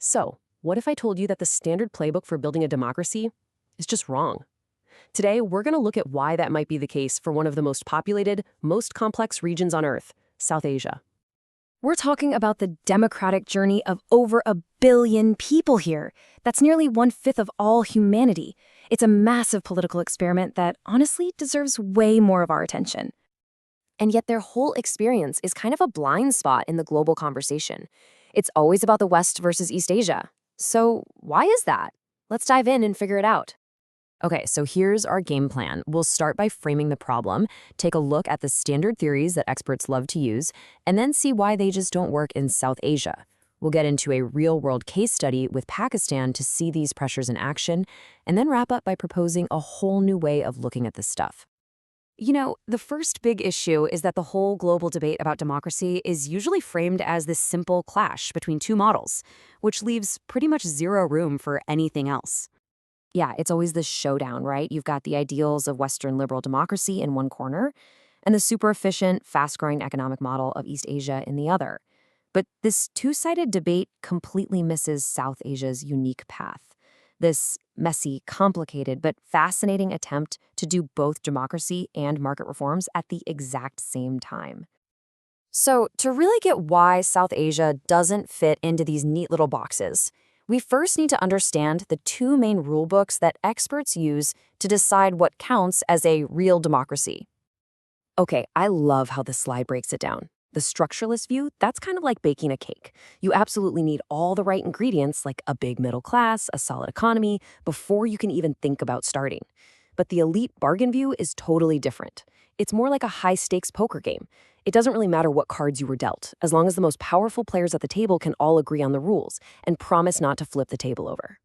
So, what if I told you that the standard playbook for building a democracy is just wrong? Today, we're going to look at why that might be the case for one of the most populated, most complex regions on Earth, South Asia. We're talking about the democratic journey of over 1 billion people here. That's nearly 1/5 of all humanity. It's a massive political experiment that honestly deserves way more of our attention. And yet their whole experience is kind of a blind spot in the global conversation. It's always about the West versus East Asia. So why is that? Let's dive in and figure it out. Okay, so here's our game plan. We'll start by framing the problem, take a look at the standard theories that experts love to use, and then see why they just don't work in South Asia. We'll get into a real-world case study with Pakistan to see these pressures in action, and then wrap up by proposing a whole new way of looking at this stuff. You know, the first big issue is that the whole global debate about democracy is usually framed as this simple clash between two models, which leaves pretty much zero room for anything else. Yeah, it's always this showdown, right? You've got the ideals of Western liberal democracy in one corner, and the super efficient, fast-growing economic model of East Asia in the other. But this two-sided debate completely misses South Asia's unique path. This messy, complicated, but fascinating attempt to do both democracy and market reforms at the exact same time. So, to really get why South Asia doesn't fit into these neat little boxes, we first need to understand the two main rulebooks that experts use to decide what counts as a real democracy. Okay, I love how this slide breaks it down. The structuralist view, that's kind of like baking a cake. You absolutely need all the right ingredients, like a big middle class, a solid economy, before you can even think about starting. But the elite bargain view is totally different. It's more like a high-stakes poker game. It doesn't really matter what cards you were dealt, as long as the most powerful players at the table can all agree on the rules and promise not to flip the table over.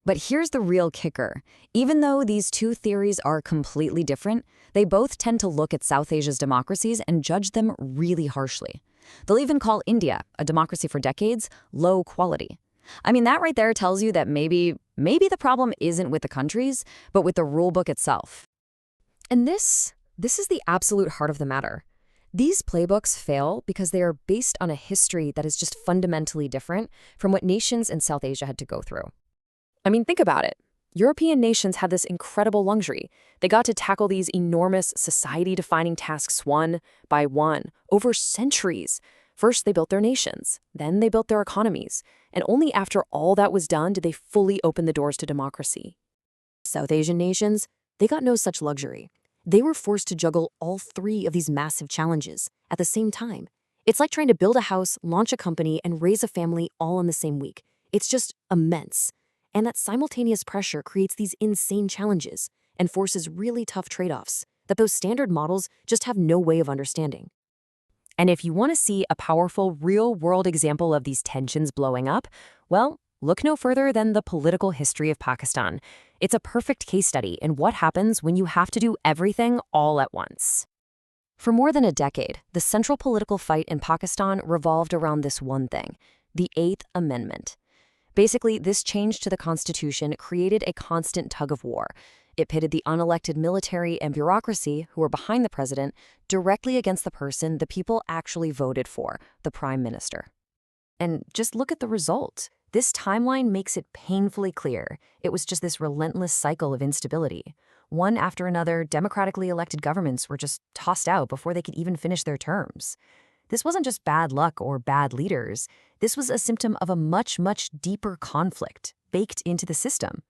But here's the real kicker. Even though these two theories are completely different, they both tend to look at South Asia's democracies and judge them really harshly. They'll even call India, a democracy for decades, low quality. I mean, that right there tells you that maybe the problem isn't with the countries, but with the rulebook itself. And this is the absolute heart of the matter. These playbooks fail because they are based on a history that is just fundamentally different from what nations in South Asia had to go through. I mean, think about it. European nations had this incredible luxury. They got to tackle these enormous society-defining tasks one by one over centuries. First, they built their nations. Then they built their economies. And only after all that was done did they fully open the doors to democracy. South Asian nations, they got no such luxury. They were forced to juggle all three of these massive challenges at the same time. It's like trying to build a house, launch a company, and raise a family all in the same week. It's just immense. And that simultaneous pressure creates these insane challenges and forces really tough trade-offs that those standard models just have no way of understanding. And if you want to see a powerful, real-world example of these tensions blowing up, well, look no further than the political history of Pakistan. It's a perfect case study in what happens when you have to do everything all at once. For more than a decade, the central political fight in Pakistan revolved around this one thing, the Eighth Amendment. Basically, this change to the Constitution created a constant tug-of-war. It pitted the unelected military and bureaucracy, who were behind the president, directly against the person the people actually voted for, the prime minister. And just look at the result. This timeline makes it painfully clear. It was just this relentless cycle of instability. One after another, democratically elected governments were just tossed out before they could even finish their terms. This wasn't just bad luck or bad leaders. This was a symptom of a much, much deeper conflict baked into the system.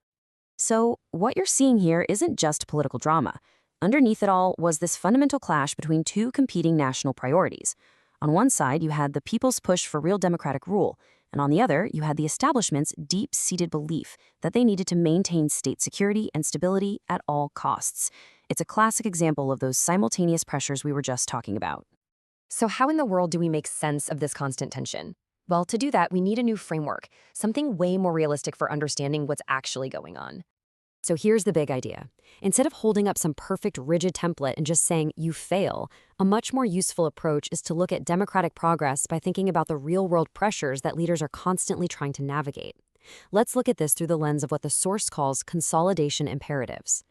So what you're seeing here isn't just political drama. Underneath it all was this fundamental clash between two competing national priorities. On one side, you had the people's push for real democratic rule, and on the other, you had the establishment's deep-seated belief that they needed to maintain state security and stability at all costs. It's a classic example of those simultaneous pressures we were just talking about. So how in the world do we make sense of this constant tension? Well, to do that, we need a new framework, something way more realistic for understanding what's actually going on. So here's the big idea. Instead of holding up some perfect, rigid template and just saying, you fail, a much more useful approach is to look at democratic progress by thinking about the real-world pressures that leaders are constantly trying to navigate. Let's look at this through the lens of what the source calls consolidation imperatives.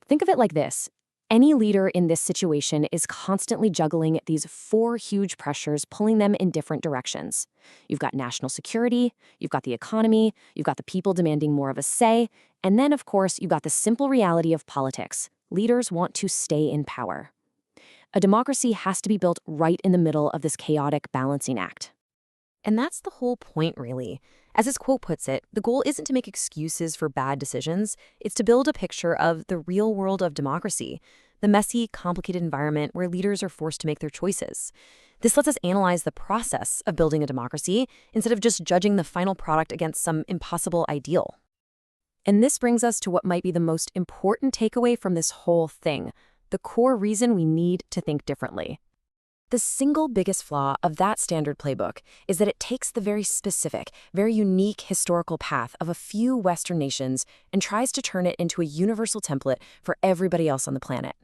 Think of it like this. Any leader in this situation is constantly juggling these four huge pressures, pulling them in different directions. You've got national security, you've got the economy, you've got the people demanding more of a say, and then, of course, you've got the simple reality of politics. Leaders want to stay in power. A democracy has to be built right in the middle of this chaotic balancing act. And that's the whole point, really. As his quote puts it, the goal isn't to make excuses for bad decisions, it's to build a picture of the real world of democracy, the messy, complicated environment where leaders are forced to make their choices. This lets us analyze the process of building a democracy instead of just judging the final product against some impossible ideal. And this brings us to what might be the most important takeaway from this whole thing, the core reason we need to think differently. The single biggest flaw of that standard playbook is that it takes the very specific, very unique historical path of a few Western nations and tries to turn it into a universal template for everybody else on the planet.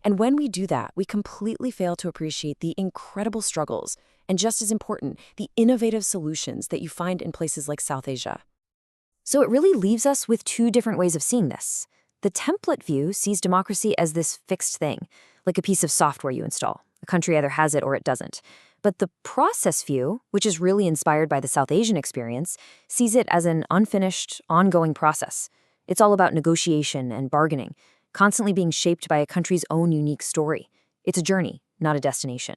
And when we do that, we completely fail to appreciate the incredible struggles and, just as important, the innovative solutions that you find in places like South Asia. So it really leaves us with two different ways of seeing this. The template view sees democracy as this fixed thing, like a piece of software you install. A country either has it or it doesn't. But the process view, which is really inspired by the South Asian experience, sees it as an unfinished, ongoing process. It's all about negotiation and bargaining, constantly being shaped by a country's own unique story. It's a journey, not a destination.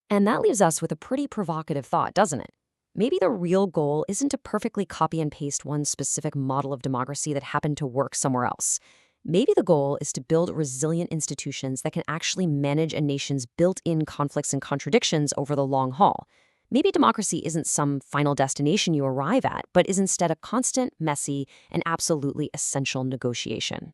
And that leaves us with a pretty provocative thought, doesn't it? Maybe the real goal isn't to perfectly copy and paste one specific model of democracy that happened to work somewhere else. Maybe the goal is to build resilient institutions that can actually manage a nation's built-in conflicts and contradictions over the long haul. Maybe democracy isn't some final destination you arrive at, but is instead a constant, messy, and absolutely essential negotiation.